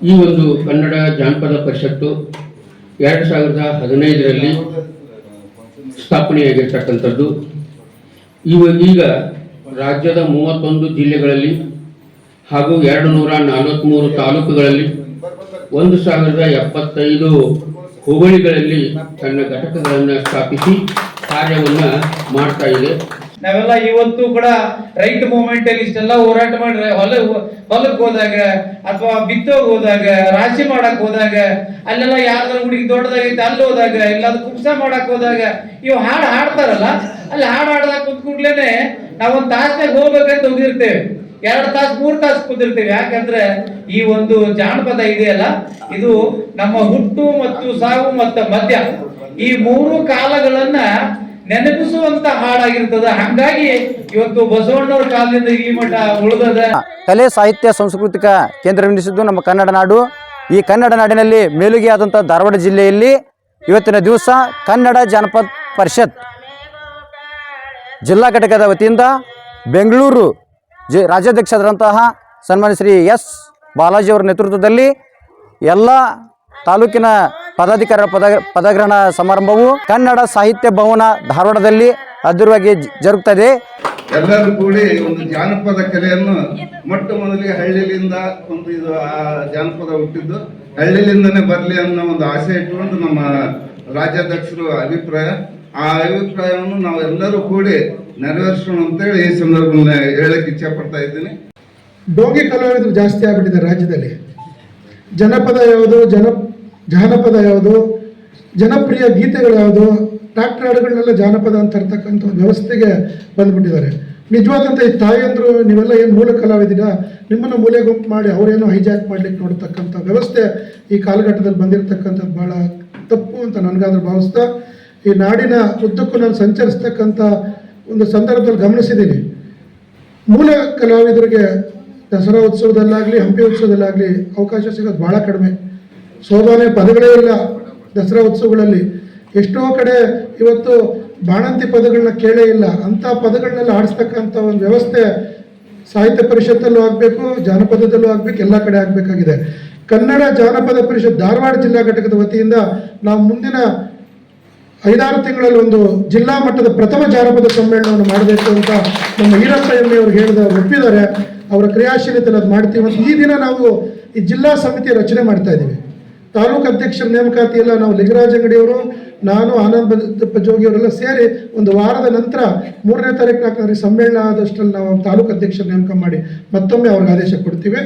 ಈ ಒಂದು ಕನ್ನಡ ಜಾನಪದ ಪರಿಷತ್ತು 2015ರಲ್ಲಿ ಸ್ಥಾಪನೆಯಾಗಿರ್ತಕ್ಕಂಥದ್ದು. ಈಗ ರಾಜ್ಯದ 31 ಜಿಲ್ಲೆಗಳಲ್ಲಿ ಹಾಗೂ 243 ತಾಲೂಕುಗಳಲ್ಲಿ 1075 ಹೋಬಳಿಗಳಲ್ಲಿ ತನ್ನ ಘಟಕಗಳನ್ನು ಸ್ಥಾಪಿಸಿ ಕಾರ್ಯವನ್ನು ಮಾಡ್ತಾ ಇದೆ. ನಾವೆಲ್ಲ ಇವತ್ತು ಕೂಡ ರೈತ ಮೂವ್ಮೆಂಟ್ ಅಲ್ಲಿ ಇಷ್ಟೆಲ್ಲ ಹೋರಾಟ ಮಾಡಿ ಹೊಲಕ್ಕೆ ಹೋದಾಗ ಅಥವಾ ಬಿತ್ತೋಗಿ ಹೋದಾಗ ರಾಶಿ ಮಾಡಕ್ ಹೋದಾಗ ಅಲ್ಲೆಲ್ಲ ಯಾರ್ದಾರ ಹುಡುಗಿ ದೊಡ್ಡದಾಗೈತೆ ಅಲ್ಲಿ ಹೋದಾಗ ಇಲ್ಲಾದ ಕುಂಸ ಮಾಡಕ್ ಹೋದಾಗ ಇವು ಹಾಡು ಹಾಡ್ತಾರಲ್ಲ, ಅಲ್ಲಿ ಹಾಡು ಹಾಡ್ದಾಗ ಕುಂತ್ಕೂಡ್ಲೇನೆ ನಾವೊಂದು ತಾಸ್ನಾಗ ಹೋಗ್ಬೇಕಂತ ಹೋಗಿರ್ತೇವೆ, 2 ತಾಸು 3 ತಾಸು ಕುಂದಿರ್ತೇವೆ. ಯಾಕಂದ್ರೆ ಈ ಒಂದು ಜಾನಪದ ಇದೆಯಲ್ಲ, ಇದು ನಮ್ಮ ಹುಟ್ಟು ಮತ್ತು ಸಾವು ಮತ್ತು ಮಧ್ಯ ಈ 3 ಕಾಲಗಳನ್ನ ನೆನಪಿಸುವಂತ ಹಾಡಾಗಿರ್ತದ. ಹಾಗಾಗಿ ಇವತ್ತು ಬಸವಣ್ಣವ್ರ ಕಾಲದಿಂದ ಈ ಮಠ ಉಳಿದದ. ಕಲೆ ಸಾಹಿತ್ಯ ಸಾಂಸ್ಕೃತಿಕ ಕೇಂದ್ರವೆನಿಸಿದ್ದು ನಮ್ಮ ಕನ್ನಡ ನಾಡು. ಈ ಕನ್ನಡ ನಾಡಿನಲ್ಲಿ ಮೇಲುಗೆ ಆದಂಥ ಧಾರವಾಡ ಜಿಲ್ಲೆಯಲ್ಲಿ ಇವತ್ತಿನ ದಿವಸ ಕನ್ನಡ ಜಾನಪದ ಪರಿಷತ್ ಜಿಲ್ಲಾ ಘಟಕದ ವತಿಯಿಂದ ಬೆಂಗಳೂರು ರಾಜ್ಯಾಧ್ಯಕ್ಷರಾದಂತಹ ಸನ್ಮಾನ್ಯ ಶ್ರೀ ಎಸ್ ಬಾಲಾಜಿಯವರ ನೇತೃತ್ವದಲ್ಲಿ ಎಲ್ಲ ತಾಲೂಕಿನ ಪದಾಧಿಕಾರಿಗಳ ಪದಗ್ರಹಣ ಸಮಾರಂಭವು ಕನ್ನಡ ಸಾಹಿತ್ಯ ಭವನ ಧಾರವಾಡದಲ್ಲಿ ಅದ್ದೂರಿಯಾಗಿ ಜರುಗುತ್ತದೆ. ಎಲ್ಲರೂ ಕೂಡಿ ಒಂದು ಜಾನಪದ ಕಲೆಯನ್ನು ಮೊಟ್ಟ ಮೊದಲಿಗೆ ಹಳ್ಳಿಯಿಂದ ಒಂದು ಇದು ಜಾನಪದ ಹುಟ್ಟಿದ್ದು ಹಳ್ಳಿಯಿಂದನೇ ಬರಲಿ ಅನ್ನೋ ಒಂದು ಆಸೆ ಇಟ್ಟುಕೊಂಡು ನಮ್ಮ ರಾಜ್ಯಾಧ್ಯಕ್ಷರು ಅಭಿಪ್ರಾಯ. ಆ ಅಭಿಪ್ರಾಯವನ್ನು ನಾವು ಎಲ್ಲರೂ ಕೂಡಿ ನೆರವೇರಿಸೋಣ ಅಂತೇಳಿ ಈ ಸಂದರ್ಭದಲ್ಲಿ ಹೇಳಕ್ಕೆ ಇಚ್ಛೆ ಪಡ್ತಾ ಇದ್ದೀನಿ. ಡೋಂಗಿ ಕಲಾವಿದರು ಜಾಸ್ತಿ ಆಗ್ಬಿಟ್ಟಿದ್ದಾರೆ ರಾಜ್ಯದಲ್ಲಿ. ಜನಪದ ಯಾವುದು, ಜಾನಪದ ಯಾವುದು, ಜನಪ್ರಿಯ ಗೀತೆಗಳು ಯಾವುದು, ಟ್ರಾಕ್ಟರ್ ಹಾಡುಗಳನ್ನೆಲ್ಲ ಜಾನಪದ ಅಂತ ಇರ್ತಕ್ಕಂಥ ವ್ಯವಸ್ಥೆಗೆ ಬಂದುಬಿಟ್ಟಿದ್ದಾರೆ. ನಿಜವಾದಂಥ ಈ ತಾಯಿಯಂದರು ನೀವೆಲ್ಲ ಏನು ಮೂಲ ಕಲಾವಿದಿರ, ನಿಮ್ಮನ್ನು ಮೂಲೆ ಗುಂಪು ಮಾಡಿ ಅವರೇನೋ ಹೈಜಾಕ್ ಮಾಡ್ಲಿಕ್ಕೆ ನೋಡ್ತಕ್ಕಂಥ ವ್ಯವಸ್ಥೆ ಈ ಕಾಲಘಟ್ಟದಲ್ಲಿ ಬಂದಿರತಕ್ಕಂಥದ್ದು ಭಾಳ ತಪ್ಪು ಅಂತ ನನಗಾದ್ರೂ ಭಾವಿಸ್ತಾ, ಈ ನಾಡಿನ ಉದ್ದಕ್ಕೂ ನಾನು ಸಂಚರಿಸ್ತಕ್ಕಂಥ ಒಂದು ಸಂದರ್ಭದಲ್ಲಿ ಗಮನಿಸಿದ್ದೀನಿ, ಮೂಲ ಕಲಾವಿದರಿಗೆ ದಸರಾ ಉತ್ಸವದಲ್ಲಾಗಲಿ ಹಂಪಿ ಉತ್ಸವದಲ್ಲಾಗಲಿ ಅವಕಾಶ ಸಿಗೋದು ಭಾಳ ಕಡಿಮೆ. ಸೋಬಾನೆ ಪದಗಳೇ ಇಲ್ಲ ದಸರಾ ಉತ್ಸವಗಳಲ್ಲಿ. ಎಷ್ಟೋ ಕಡೆ ಇವತ್ತು ಬಾಣಂತಿ ಪದಗಳನ್ನ ಕೇಳೇ ಇಲ್ಲ. ಅಂಥ ಪದಗಳನ್ನೆಲ್ಲ ಆಡಿಸ್ತಕ್ಕಂಥ ಒಂದು ವ್ಯವಸ್ಥೆ ಸಾಹಿತ್ಯ ಪರಿಷತ್ತಲ್ಲೂ ಆಗಬೇಕು, ಜಾನಪದದಲ್ಲೂ ಆಗಬೇಕು, ಎಲ್ಲ ಕಡೆ ಆಗಬೇಕಾಗಿದೆ. ಕನ್ನಡ ಜಾನಪದ ಪರಿಷತ್ ಧಾರವಾಡ ಜಿಲ್ಲಾ ಘಟಕದ ವತಿಯಿಂದ ನಾವು ಮುಂದಿನ 5-6 ತಿಂಗಳಲ್ಲಿ ಒಂದು ಜಿಲ್ಲಾ ಮಟ್ಟದ ಪ್ರಥಮ ಜಾನಪದ ಸಮ್ಮೇಳನವನ್ನು ಮಾಡಬೇಕು ಅಂತ ನಮ್ಮ ಈರಪ್ಪ ಎಮ್ಮೆ ಅವರು ಒಪ್ಪಿದ್ದಾರೆ. ಅವರ ಕ್ರಿಯಾಶೀಲತೆಯಲ್ಲಿ ಅದು ಮಾಡ್ತೀವಿ. ಮತ್ತು ಈ ದಿನ ನಾವು ಈ ಜಿಲ್ಲಾ ಸಮಿತಿ ರಚನೆ ಮಾಡ್ತಾ ಇದ್ದೀವಿ. ತಾಲೂಕು ಅಧ್ಯಕ್ಷರ ನೇಮಕಾತಿ ಎಲ್ಲ ನಾವು ಲಿಂಗರಾಜ್ ಅಂಗಡಿಯವರು, ನಾನು, ಆನಂದ್ ಜೋಗಿಯವರೆಲ್ಲ ಸೇರಿ ಒಂದು ವಾರದ ನಂತರ 3ನೇ ತಾರೀಕು 4ನೇ ತಾರೀಕು ಸಮ್ಮೇಳನ ಆದಷ್ಟರಲ್ಲಿ ನಾವು ತಾಲೂಕು ಅಧ್ಯಕ್ಷರ ನೇಮಕ ಮಾಡಿ ಮತ್ತೊಮ್ಮೆ ಅವ್ರಿಗೆ ಆದೇಶ ಕೊಡ್ತೀವಿ.